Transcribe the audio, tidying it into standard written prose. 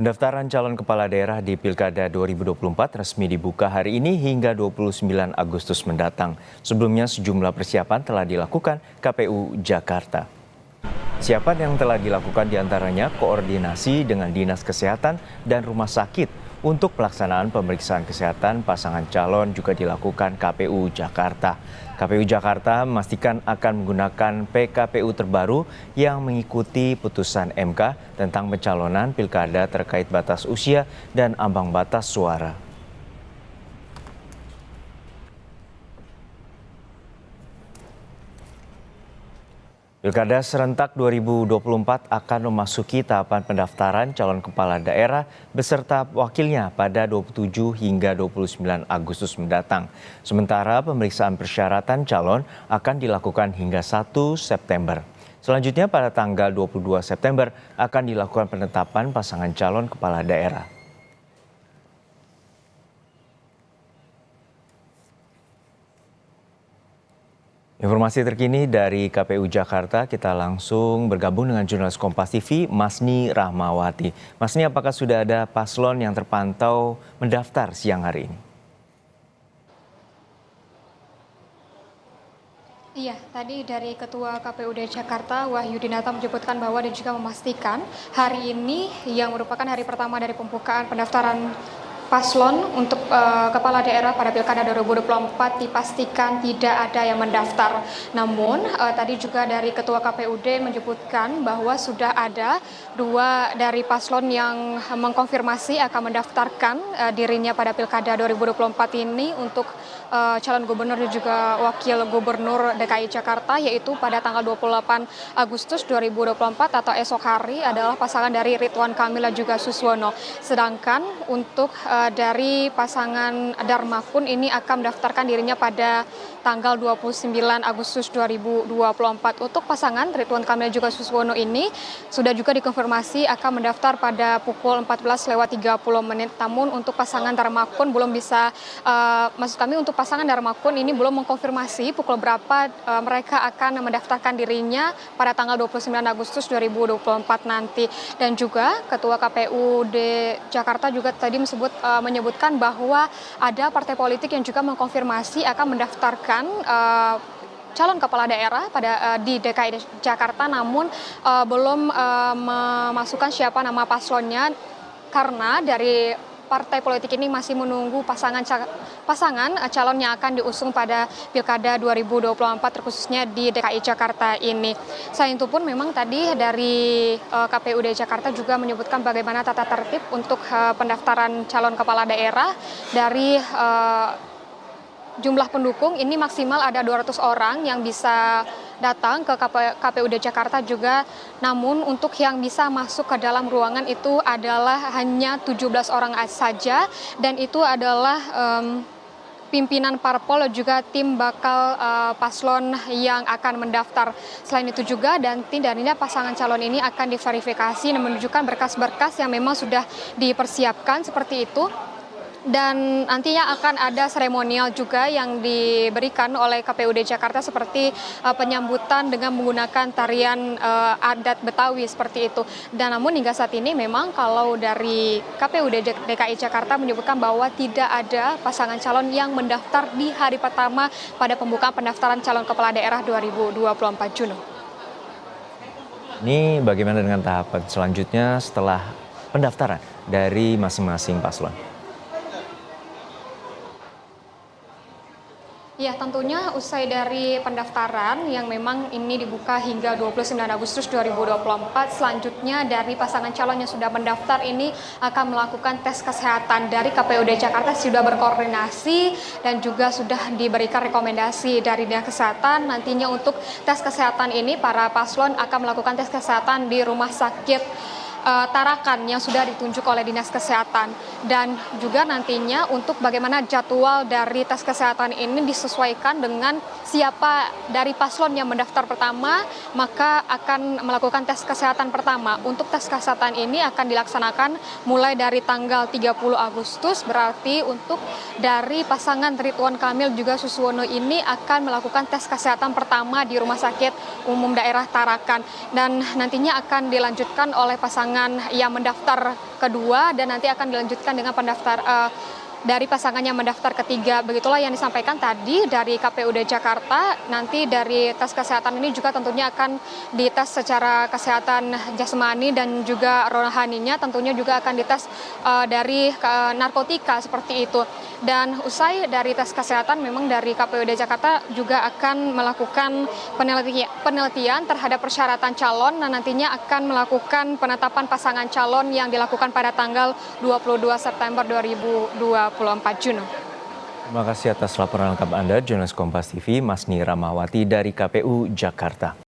Pendaftaran calon kepala daerah di Pilkada 2024 resmi dibuka hari ini hingga 29 Agustus mendatang. Sebelumnya sejumlah persiapan telah dilakukan KPU Jakarta. Persiapan yang telah dilakukan diantaranya koordinasi dengan Dinas Kesehatan dan Rumah Sakit untuk pelaksanaan pemeriksaan kesehatan pasangan calon juga dilakukan KPU Jakarta. KPU Jakarta memastikan akan menggunakan PKPU terbaru yang mengikuti putusan MK tentang pencalonan pilkada terkait batas usia dan ambang batas suara. Pilkada serentak 2024 akan memasuki tahapan pendaftaran calon kepala daerah beserta wakilnya pada 27 hingga 29 Agustus mendatang. Sementara pemeriksaan persyaratan calon akan dilakukan hingga 1 September. Selanjutnya pada tanggal 22 September akan dilakukan penetapan pasangan calon kepala daerah. Informasi terkini dari KPU Jakarta, kita langsung bergabung dengan jurnalis Kompas TV, Masni Rahmawati. Masni, apakah sudah ada paslon yang terpantau mendaftar siang hari ini? Iya, tadi dari Ketua KPUD Jakarta, Wahyudinata menyebutkan bahwa dan juga memastikan hari ini yang merupakan hari pertama dari pembukaan pendaftaran paslon untuk kepala daerah pada Pilkada 2024 dipastikan tidak ada yang mendaftar. Namun tadi juga dari Ketua KPUD menyebutkan bahwa sudah ada dua dari paslon yang mengkonfirmasi akan mendaftarkan dirinya pada Pilkada 2024 ini untuk calon gubernur dan juga wakil gubernur DKI Jakarta, yaitu pada tanggal 28 Agustus 2024 atau esok hari adalah pasangan dari Ridwan Kamil dan juga Suswono. Sedangkan untuk dari pasangan Darmakun ini akan mendaftarkan dirinya pada tanggal 29 Agustus 2024. Untuk pasangan Ridwan Kamil dan juga Suswono ini sudah juga dikonfirmasi akan mendaftar pada pukul 14.30. Namun untuk pasangan Darmakun belum bisa, maksud kami untuk pasangan Darmakun ini belum mengkonfirmasi pukul berapa mereka akan mendaftarkan dirinya pada tanggal 29 Agustus 2024 nanti. Dan juga Ketua KPUD Jakarta juga tadi menyebutkan bahwa ada partai politik yang juga mengkonfirmasi akan mendaftarkan calon kepala daerah di DKI Jakarta, namun belum memasukkan siapa nama paslonnya karena dari partai politik ini masih menunggu pasangan calon yang akan diusung pada Pilkada 2024 khususnya di DKI Jakarta ini. Selain itu pun memang tadi dari KPUD Jakarta juga menyebutkan bagaimana tata tertib untuk pendaftaran calon kepala daerah dari jumlah pendukung ini maksimal ada 200 orang yang bisa datang ke KPUD Jakarta juga. Namun untuk yang bisa masuk ke dalam ruangan itu adalah hanya 17 orang saja, dan itu adalah pimpinan parpol juga tim bakal paslon yang akan mendaftar. Selain itu juga darinya pasangan calon ini akan diverifikasi dan menunjukkan berkas-berkas yang memang sudah dipersiapkan seperti itu. Dan nantinya akan ada seremonial juga yang diberikan oleh KPUD Jakarta seperti penyambutan dengan menggunakan tarian adat Betawi seperti itu. Dan namun hingga saat ini memang kalau dari KPUD DKI Jakarta menyebutkan bahwa tidak ada pasangan calon yang mendaftar di hari pertama pada pembukaan pendaftaran calon kepala daerah 2024 Juno. Ini bagaimana dengan tahapan selanjutnya setelah pendaftaran dari masing-masing paslon? Ya, tentunya usai dari pendaftaran yang memang ini dibuka hingga 29 Agustus 2024, selanjutnya dari pasangan calon yang sudah mendaftar ini akan melakukan tes kesehatan. Dari KPUD Jakarta sudah berkoordinasi dan juga sudah diberikan rekomendasi dari Dinas Kesehatan. Nantinya untuk tes kesehatan ini para paslon akan melakukan tes kesehatan di Rumah Sakit Tarakan yang sudah ditunjuk oleh Dinas Kesehatan. Dan juga nantinya untuk bagaimana jadwal dari tes kesehatan ini disesuaikan dengan siapa dari paslon yang mendaftar pertama, maka akan melakukan tes kesehatan pertama. Untuk tes kesehatan ini akan dilaksanakan mulai dari tanggal 30 Agustus, berarti untuk dari pasangan Ridwan Kamil juga Suswono ini akan melakukan tes kesehatan pertama di Rumah Sakit Umum Daerah Tarakan. Dan nantinya akan dilanjutkan oleh pasangan pasangan yang mendaftar kedua dan nanti akan dilanjutkan dengan dari pasangan yang mendaftar ketiga. Begitulah yang disampaikan tadi dari KPUD Jakarta. Nanti dari tes kesehatan ini juga tentunya akan dites secara kesehatan jasmani dan juga rohaninya, tentunya juga akan dites dari narkotika seperti itu. Dan usai dari tes kesehatan memang dari KPUD Jakarta juga akan melakukan penelitian terhadap persyaratan calon dan nantinya akan melakukan penetapan pasangan calon yang dilakukan pada tanggal 22 September 2024 Juno. Terima kasih atas laporan lengkap Anda, jurnalis Kompas TV, Masni Ramawati dari KPU Jakarta.